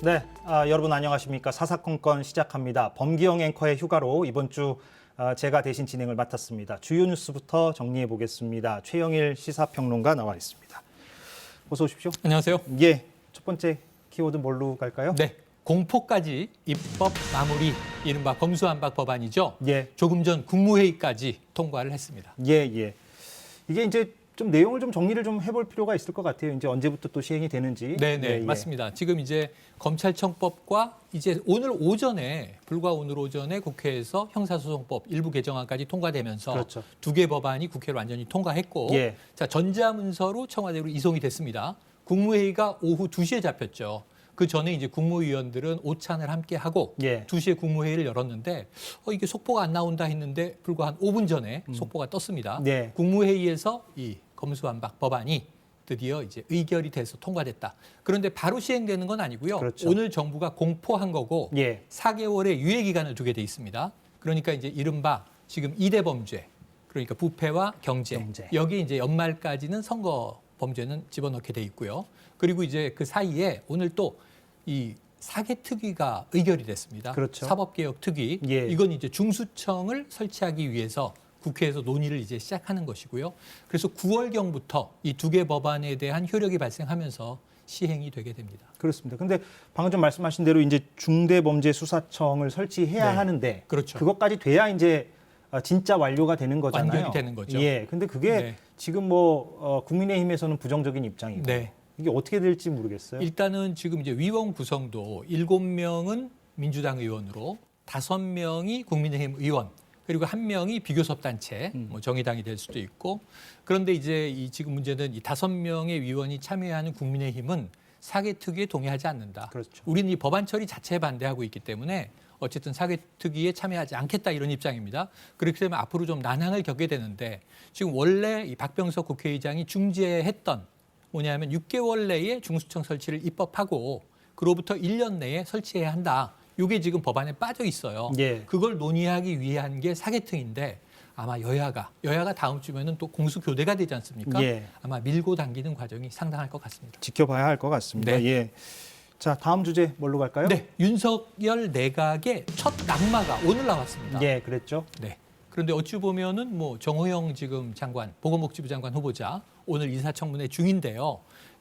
네, 여러분 안녕하십니까. 사사건건 시작합니다. 범기영 앵커의 휴가로 이번 주 제가 대신 진행을 맡았습니다. 주요 뉴스부터 정리해 보겠습니다. 최영일 시사평론가 나와 있습니다. 어서 오십시오. 안녕하세요. 예, 첫 번째 키워드 뭘로 갈까요? 네, 공포까지 입법 마무리, 이른바 검수완박 법안이죠. 예. 조금 전 국무회의까지 통과를 했습니다. 예. 이게 이제 좀 내용을 좀 정리를 좀 해볼 필요가 있을 것 같아요. 이제 언제부터 또 시행이 되는지. 네, 예. 맞습니다. 지금 이제 검찰청법과 이제 오늘 오전에 국회에서 형사소송법 일부 개정안까지 통과되면서 그렇죠. 두 개 법안이 국회로 완전히 통과했고, 예. 자 전자문서로 청와대로 이송이 됐습니다. 국무회의가 오후 2시에 잡혔죠. 그 전에 이제 국무위원들은 오찬을 함께 하고 예. 2시에 국무회의를 열었는데 이게 속보가 안 나온다 했는데 불과 한 5분 전에 속보가 떴습니다. 네. 국무회의에서 이 검수완박 법안이 드디어 이제 의결이 돼서 통과됐다. 그런데 바로 시행되는 건 아니고요. 그렇죠. 오늘 정부가 공포한 거고 예. 4개월의 유예 기간을 두게 돼 있습니다. 그러니까 이제 이른바 지금 2대 범죄, 그러니까 부패와 경제. 여기 이제 연말까지는 선거 범죄는 집어넣게 돼 있고요. 그리고 이제 그 사이에 오늘 또 이 사개특위가 의결이 됐습니다. 그렇죠. 사법개혁특위. 예. 이건 이제 중수청을 설치하기 위해서 국회에서 논의를 이제 시작하는 것이고요. 그래서 9월경부터 이 두 개 법안에 대한 효력이 발생하면서 시행이 되게 됩니다. 그렇습니다. 근데 방금 좀 말씀하신 대로 이제 중대범죄수사청을 설치해야 네. 하는데 그렇죠. 그것까지 돼야 이제 진짜 완료가 되는 거잖아요. 완결이 되는 거죠. 예. 근데 그게 네. 지금 국민의힘에서는 부정적인 입장이고 네. 이게 어떻게 될지 모르겠어요. 일단은 지금 이제 위원 구성도 7명은 민주당 의원으로 5명이 국민의힘 의원, 그리고 1명이 비교섭단체, 뭐 정의당이 될 수도 있고, 그런데 이제 이 지금 문제는 이 5명의 위원이 참여하는 국민의힘은 사개특위에 동의하지 않는다. 그렇죠. 우리는 이 법안 처리 자체에 반대하고 있기 때문에 어쨌든 사개특위에 참여하지 않겠다 이런 입장입니다. 그렇게 되면 앞으로 좀 난항을 겪게 되는데 지금 원래 이 박병석 국회의장이 중재했던 뭐냐면 6개월 내에 중수청 설치를 입법하고 그로부터 1년 내에 설치해야 한다. 이게 지금 법안에 빠져 있어요. 예. 그걸 논의하기 위한 게 사개특위인데 아마 여야가 다음 주면은 또 공수교대가 되지 않습니까? 예. 아마 밀고 당기는 과정이 상당할 것 같습니다. 지켜봐야 할 것 같습니다. 네. 예. 자, 다음 주제 뭘로 갈까요? 네, 윤석열 내각의 첫 낙마가 오늘 나왔습니다. 예, 그랬죠. 네. 그런데 어찌 보면은 뭐 정호영 지금 장관, 보건복지부 장관 후보자 오늘 인사청문회 중인데요.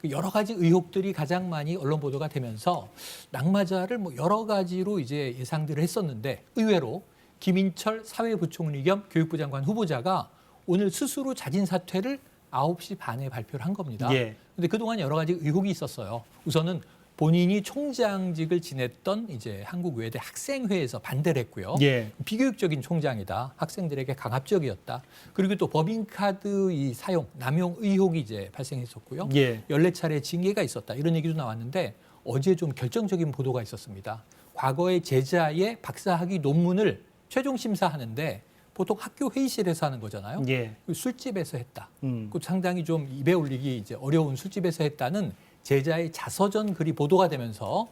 여러 가지 의혹들이 가장 많이 언론 보도가 되면서 낙마자를 뭐 여러 가지로 이제 예상들을 했었는데 의외로 김인철 사회부총리 겸 교육부 장관 후보자가 오늘 스스로 자진 사퇴를 9시 반에 발표를 한 겁니다. 예. 근데 그동안 여러 가지 의혹이 있었어요. 우선은 본인이 총장직을 지냈던 이제 한국외대 학생회에서 반대를 했고요. 예. 비교육적인 총장이다. 학생들에게 강압적이었다. 그리고 또 법인카드 이 사용, 남용 의혹이 이제 발생했었고요. 예. 14차례 징계가 있었다. 이런 얘기도 나왔는데 어제 좀 결정적인 보도가 있었습니다. 과거에 제자의 박사학위 논문을 최종 심사하는데 보통 학교 회의실에서 하는 거잖아요. 예. 술집에서 했다. 그 상당히 좀 입에 올리기 이제 어려운 술집에서 했다는 제자의 자서전 글이 보도가 되면서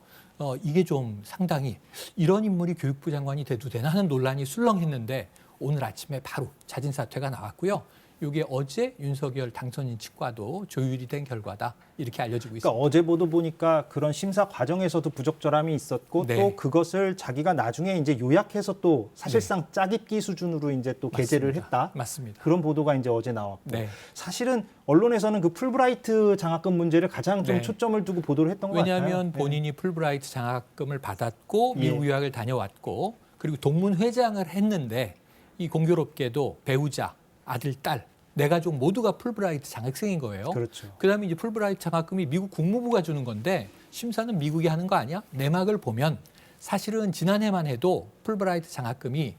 이게 좀 상당히 이런 인물이 교육부 장관이 돼도 되나 하는 논란이 술렁했는데 오늘 아침에 바로 자진 사퇴가 나왔고요. 이게 어제 윤석열 당선인 측과도 조율이 된 결과다 이렇게 알려지고 있습니다. 그러니까 어제 보도 보니까 그런 심사 과정에서도 부적절함이 있었고 네. 또 그것을 자기가 나중에 이제 요약해서 또 사실상 짜깁기 수준으로 이제 또 게재를 했다. 맞습니다. 그런 보도가 이제 어제 나왔고 네. 사실은 언론에서는 그 풀브라이트 장학금 문제를 가장 좀 네. 초점을 두고 보도를 했던 것 같아요. 왜냐하면 본인이 풀브라이트 장학금을 받았고 예. 미국 유학을 다녀왔고 그리고 동문 회장을 했는데 이 공교롭게도 배우자, 아들, 딸, 내 가족 모두가 풀브라이트 장학생인 거예요. 그렇죠. 그다음에 이제 풀브라이트 장학금이 미국 국무부가 주는 건데 심사는 미국이 하는 거 아니야? 내막을 보면 사실은 지난해만 해도 풀브라이트 장학금이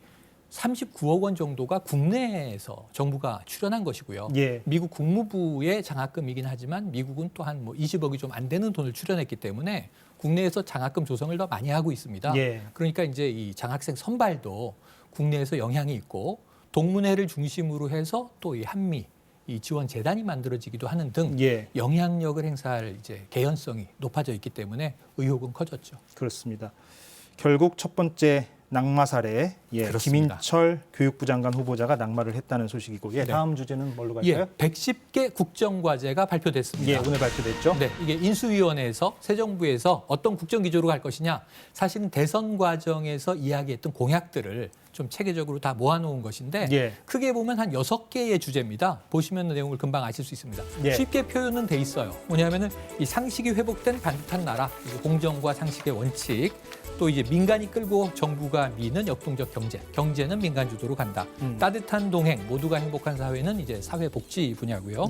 39억 원 정도가 국내에서 정부가 출연한 것이고요. 예. 미국 국무부의 장학금이긴 하지만 미국은 또한 뭐 20억이 좀 안 되는 돈을 출연했기 때문에 국내에서 장학금 조성을 더 많이 하고 있습니다. 예. 그러니까 이제 이 장학생 선발도 국내에서 영향이 있고 동문회를 중심으로 해서 또 이 한미 이 지원 재단이 만들어지기도 하는 등 예. 영향력을 행사할 이제 개연성이 높아져 있기 때문에 의혹은 커졌죠. 그렇습니다. 결국 첫 번째 낙마 사례, 그렇습니다. 김인철 교육부 장관 후보자가 낙마를 했다는 소식이고, 다음 주제는 뭘로 갈까요? 110개 국정과제가 발표됐습니다. 오늘 발표됐죠. 네, 이게 인수위원회에서 새 정부에서 어떤 국정 기조로 갈 것이냐, 사실은 대선 과정에서 이야기했던 공약들을 좀 체계적으로 다 모아놓은 것인데 크게 보면 한 6개의 주제입니다. 보시면 내용을 금방 아실 수 있습니다. 쉽게 표현은 돼 있어요. 뭐냐면은 이 상식이 회복된 반듯한 나라, 공정과 상식의 원칙, 또 이제 민간이 끌고 정부가 미는 역동적 경제, 경제는 민간 주도로 간다. 따뜻한 동행, 모두가 행복한 사회는 이제 사회복지 분야고요.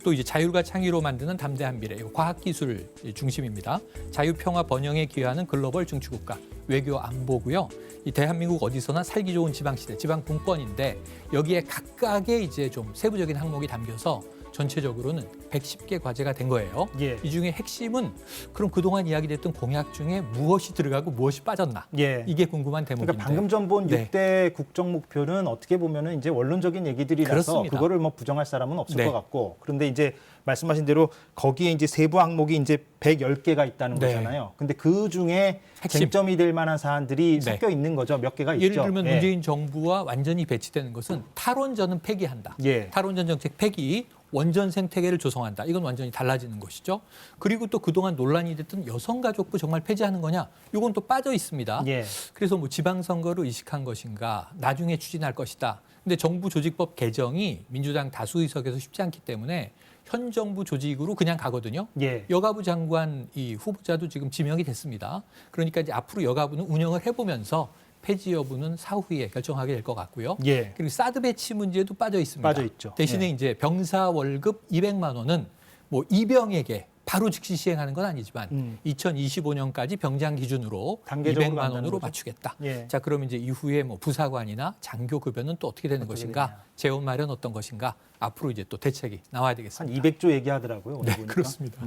또 이제 자율과 창의로 만드는 담대한 미래, 과학기술 중심입니다. 자유평화 번영에 기여하는 글로벌 중추국가, 외교 안보고요. 이 대한민국 어디서나 살기 좋은 지방시대, 지방분권인데 여기에 각각의 이제 좀 세부적인 항목이 담겨서 전체적으로는 110개 과제가 된 거예요. 이 중에 핵심은 그럼 그동안 이야기됐던 공약 중에 무엇이 들어가고 무엇이 빠졌나? 이게 궁금한 대목인데. 그러니까 방금 전 본 6대 국정 목표는 어떻게 보면은 이제 원론적인 얘기들이라서 그렇습니다. 그거를 뭐 부정할 사람은 없을 것 같고, 그런데 이제 말씀하신 대로 거기에 이제 세부 항목이 이제 110개가 있다는 거잖아요. 근데 그 중에 핵심. 쟁점이 될 만한 사안들이 섞여 있는 거죠. 몇 개가 있죠. 예를 들면 문재인 정부와 완전히 배치되는 것은 탈원전은 폐기한다. 탈원전 정책 폐기, 원전 생태계를 조성한다. 이건 완전히 달라지는 것이죠. 그리고 또 그동안 논란이 됐던 여성가족부 정말 폐지하는 거냐? 이건 또 빠져 있습니다. 그래서 뭐 지방선거를 의식한 것인가? 나중에 추진할 것이다. 근데 정부 조직법 개정이 민주당 다수 의석에서 쉽지 않기 때문에 현 정부 조직으로 그냥 가거든요. 여가부 장관 이 후보자도 지금 지명이 됐습니다. 그러니까 이제 앞으로 여가부는 운영을 해보면서 폐지 여부는 사후에 결정하게 될 것 같고요. 그리고 사드 배치 문제도 빠져 있습니다. 빠져 있죠. 대신에 이제 병사 월급 200만 원은 뭐 이병에게 바로 즉시 시행하는 건 아니지만 2025년까지 병장 기준으로 200만 원으로 맞추겠다. 자, 그럼 이제 이후에 뭐 부사관이나 장교 급여는 또 어떻게 되는 것인가? 되냐. 재원 마련 어떤 것인가? 앞으로 이제 또 대책이 나와야 되겠습니다. 한 200조 얘기하더라고요. 오늘 보니까. 그렇습니다.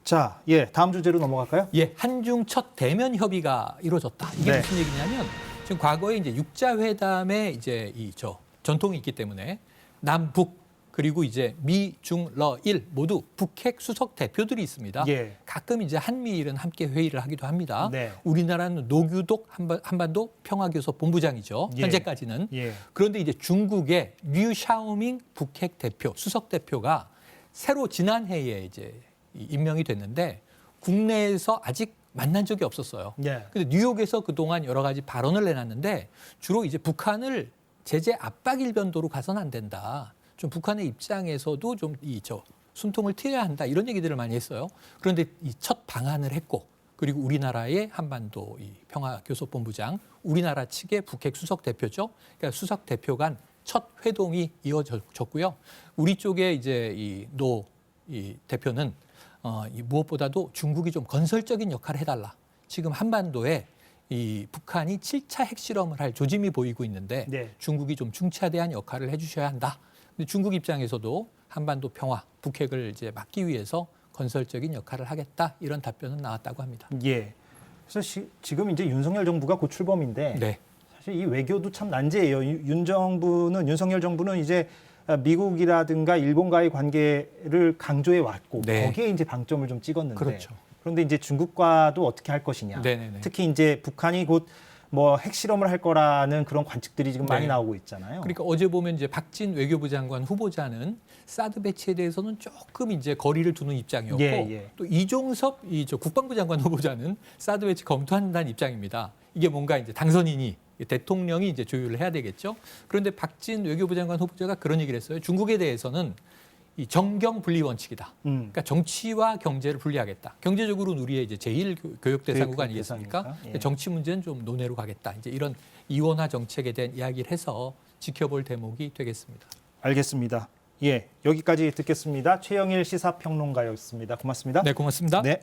자, 다음 주제로 넘어갈까요? 한중 첫 대면 협의가 이루어졌다. 이게 무슨 얘기냐면 지금 과거에 이제 육자회담에 이제 전통이 있기 때문에 남북 그리고 이제 미, 중, 러, 일 모두 북핵 수석 대표들이 있습니다. 가끔 이제 한미일은 함께 회의를 하기도 합니다. 우리나라는 노규독 한반도 평화교섭 본부장이죠. 현재까지는. 그런데 이제 중국의 류샤오밍 북핵 대표, 수석 대표가 새로 지난해에 이제 임명이 됐는데 국내에서 아직 만난 적이 없었어요. 근데 뉴욕에서 그동안 여러 가지 발언을 내놨는데 주로 이제 북한을 제재 압박 일변도로 가서는 안 된다. 좀 북한의 입장에서도 좀 숨통을 트여야 한다. 이런 얘기들을 많이 했어요. 그런데 이 첫 방한을 했고 그리고 우리나라의 한반도 이 평화교섭본부장, 우리나라 측의 북핵 수석 대표죠. 그러니까 수석 대표 간 첫 회동이 이어졌고요. 우리 쪽에 이제 이 대표는 무엇보다도 중국이 좀 건설적인 역할을 해달라. 지금 한반도에 이 북한이 7차 핵실험을 할 조짐이 보이고 있는데 중국이 좀 중차대한 역할을 해주셔야 한다. 근데 중국 입장에서도 한반도 평화, 북핵을 이제 막기 위해서 건설적인 역할을 하겠다. 이런 답변은 나왔다고 합니다. 그래서 지금 이제 윤석열 정부가 곧 출범인데 사실 이 외교도 참 난제예요. 윤석열 정부는 이제 미국이라든가 일본과의 관계를 강조해 왔고 거기에 이제 방점을 좀 찍었는데 그런데 이제 중국과도 어떻게 할 것이냐. 특히 이제 북한이 곧 뭐 핵실험을 할 거라는 그런 관측들이 지금 많이 나오고 있잖아요. 그러니까 어제 보면 이제 박진 외교부 장관 후보자는 사드 배치에 대해서는 조금 이제 거리를 두는 입장이었고 또 이종섭 국방부 장관 후보자는 사드 배치 검토한다는 입장입니다. 이게 뭔가 이제 당선인이 대통령이 이제 조율을 해야 되겠죠. 그런데 박진 외교부 장관 후보자가 그런 얘기를 했어요. 중국에 대해서는 이 정경 분리 원칙이다. 그러니까 정치와 경제를 분리하겠다. 경제적으로는 우리의 이제 제1 교역 대상국 아니겠습니까? 정치 문제는 좀 논외로 가겠다. 이제 이런 이원화 정책에 대한 이야기를 해서 지켜볼 대목이 되겠습니다. 알겠습니다. 여기까지 듣겠습니다. 최영일 시사평론가였습니다. 고맙습니다. 네, 고맙습니다. 네.